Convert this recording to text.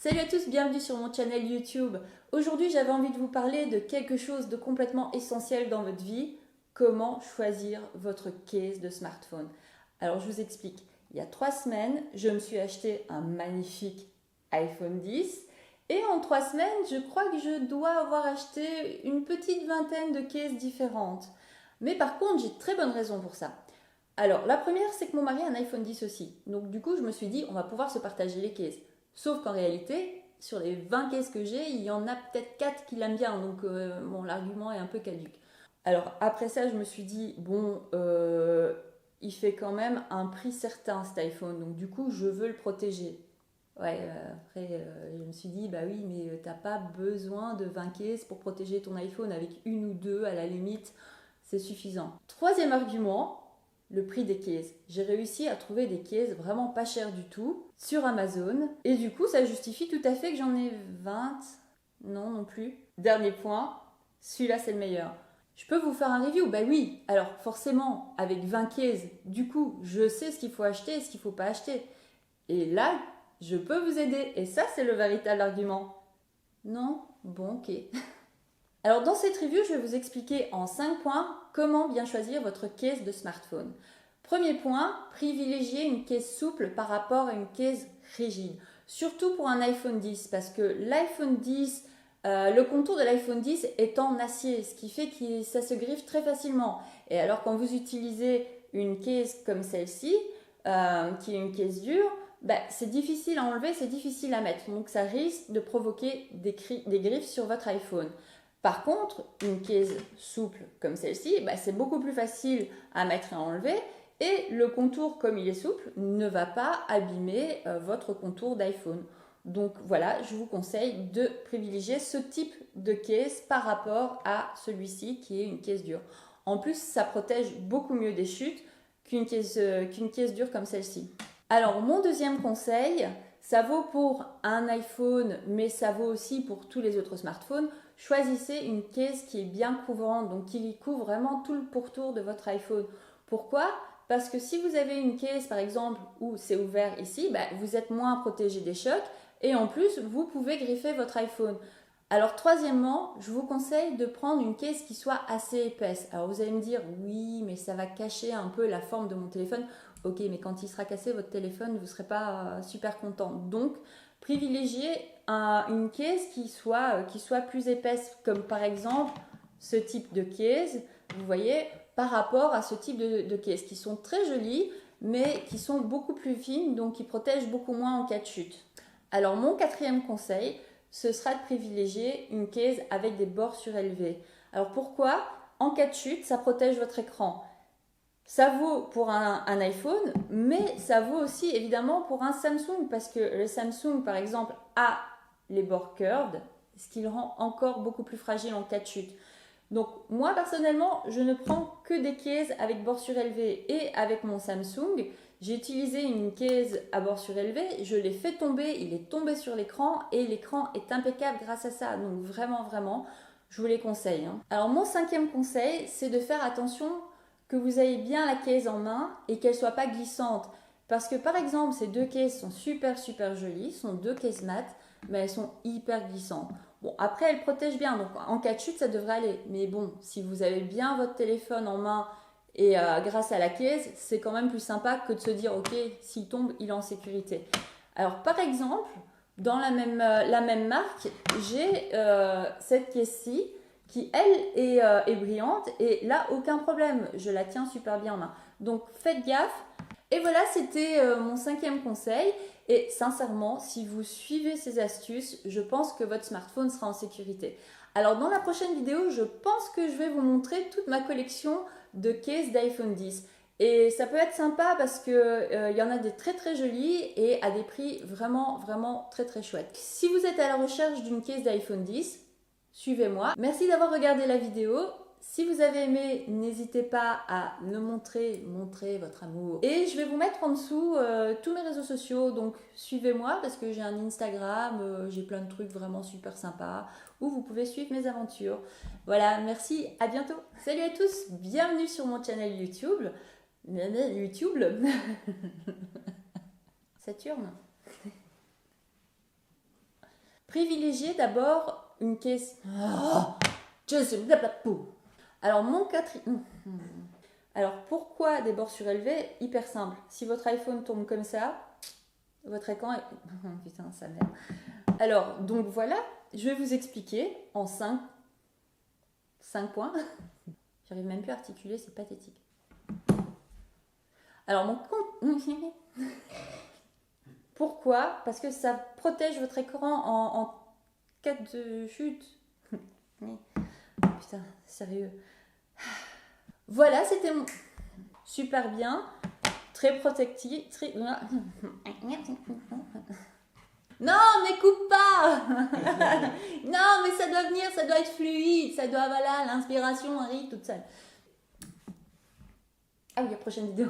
Salut à tous, bienvenue sur mon channel YouTube. Aujourd'hui, j'avais envie de vous parler de quelque chose de complètement essentiel dans votre vie. Comment choisir votre case de smartphone. Alors, je vous explique. Il y a 3 semaines, je me suis acheté un magnifique iPhone 10. Et en 3 semaines, je crois que je dois avoir acheté une petite vingtaine de cases différentes. Mais par contre, j'ai de très bonnes raisons pour ça. Alors, la première, c'est que mon mari a un iPhone 10 aussi. Donc, du coup, je me suis dit, on va pouvoir se partager les cases. Sauf qu'en réalité, sur les 20 cases que j'ai, il y en a peut-être 4 qui l'aiment bien. Donc, bon, l'argument est un peu caduc. Alors, après ça, je me suis dit, bon, il fait quand même un prix certain cet iPhone. Donc, du coup, je veux le protéger. Ouais, après, je me suis dit, bah oui, mais t'as pas besoin de 20 cases pour protéger ton iPhone. Avec une ou deux, à la limite, c'est suffisant. Troisième argument, le prix des cases. J'ai réussi à trouver des cases vraiment pas chères du tout sur Amazon. Et du coup, ça justifie tout à fait que j'en ai 20. Non, non plus. Dernier point, celui-là c'est le meilleur. Je peux vous faire un review? Bah oui. Alors forcément, avec 20 cases, du coup, je sais ce qu'il faut acheter et ce qu'il ne faut pas acheter. Et là, je peux vous aider. Et ça, c'est le véritable argument. Non? Bon, ok. Alors dans cette review, je vais vous expliquer en 5 points comment bien choisir votre case de smartphone. Premier point, privilégiez une case souple par rapport à une case rigide. Surtout pour un iPhone 10 parce que l'iPhone 10, le contour de l'iPhone 10 est en acier, ce qui fait que ça se griffe très facilement. Et alors quand vous utilisez une case comme celle-ci, qui est une case dure, c'est difficile à enlever, c'est difficile à mettre. Donc ça risque de provoquer des griffes sur votre iPhone. Par contre, une case souple comme celle-ci, c'est beaucoup plus facile à mettre et à enlever. Et le contour, comme il est souple, ne va pas abîmer votre contour d'iPhone. Donc voilà, je vous conseille de privilégier ce type de case par rapport à celui-ci qui est une case dure. En plus, ça protège beaucoup mieux des chutes qu'une case dure comme celle-ci. Alors, mon deuxième conseil, ça vaut pour un iPhone, mais ça vaut aussi pour tous les autres smartphones. Choisissez une case qui est bien couvrante, donc qui couvre vraiment tout le pourtour de votre iPhone. Pourquoi ? Parce que si vous avez une case, par exemple, où c'est ouvert ici, vous êtes moins protégé des chocs et en plus, vous pouvez griffer votre iPhone. Alors, troisièmement, je vous conseille de prendre une case qui soit assez épaisse. Alors, vous allez me dire, oui, mais ça va cacher un peu la forme de mon téléphone. Ok, mais quand il sera cassé, votre téléphone, vous ne serez pas super content. Donc, privilégiez une case qui soit plus épaisse, comme par exemple ce type de case, vous voyez, par rapport à ce type de case, qui sont très jolies, mais qui sont beaucoup plus fines, donc qui protègent beaucoup moins en cas de chute. Alors, mon quatrième conseil, ce sera de privilégier une case avec des bords surélevés. Alors, pourquoi ? En cas de chute, ça protège votre écran. Ça vaut pour un iPhone, mais ça vaut aussi évidemment pour un Samsung, parce que le Samsung, par exemple, a les bords curved, ce qui le rend encore beaucoup plus fragile en cas de chute. Donc moi, personnellement, je ne prends que des cases avec bords surélevés et avec mon Samsung. J'ai utilisé une case à bord surélevé, je l'ai fait tomber, il est tombé sur l'écran et l'écran est impeccable grâce à ça. Donc vraiment, vraiment, je vous les conseille. Alors mon cinquième conseil, c'est de faire attention que vous ayez bien la case en main et qu'elle ne soit pas glissante. Parce que par exemple, ces deux cases sont super jolies, sont deux cases mat, mais elles sont hyper glissantes. Bon, après, elles protègent bien, donc en cas de chute, ça devrait aller. Mais bon, si vous avez bien votre téléphone en main et grâce à la case, c'est quand même plus sympa que de se dire, ok, s'il tombe, il est en sécurité. Alors par exemple, dans la même marque, j'ai cette case-ci qui, elle, est brillante. Et là, aucun problème. Je la tiens super bien en main. Donc, faites gaffe. Et voilà, c'était mon cinquième conseil. Et sincèrement, si vous suivez ces astuces, je pense que votre smartphone sera en sécurité. Alors, dans la prochaine vidéo, je pense que je vais vous montrer toute ma collection de cases d'iPhone 10. Et ça peut être sympa parce qu'il y en a des très jolies et à des prix vraiment très chouettes. Si vous êtes à la recherche d'une case d'iPhone 10, suivez-moi. Merci d'avoir regardé la vidéo. Si vous avez aimé, n'hésitez pas à le montrer votre amour. Et je vais vous mettre en dessous tous mes réseaux sociaux, donc suivez-moi parce que j'ai un Instagram, j'ai plein de trucs vraiment super sympas où vous pouvez suivre mes aventures. Voilà, merci, à bientôt. Salut à tous, bienvenue sur mon channel YouTube. Saturne. Privilégiez d'abord une caisse. Je suis blablabla. Alors, Alors, pourquoi des bords surélevés? Hyper simple. Si votre iPhone tombe comme ça, votre écran est... Putain, ça merde. Alors, donc voilà, je vais vous expliquer en 5 points. J'arrive même plus à articuler, c'est pathétique. Alors, mon compte... Pourquoi? Parce que ça protège votre écran en cas de chute. Putain, sérieux. Voilà, c'était super bien. Très protectif. Non, mais coupe pas. Non, mais ça doit venir, ça doit être fluide. Ça doit, voilà, l'inspiration arrive toute seule. Ah oui, la prochaine vidéo.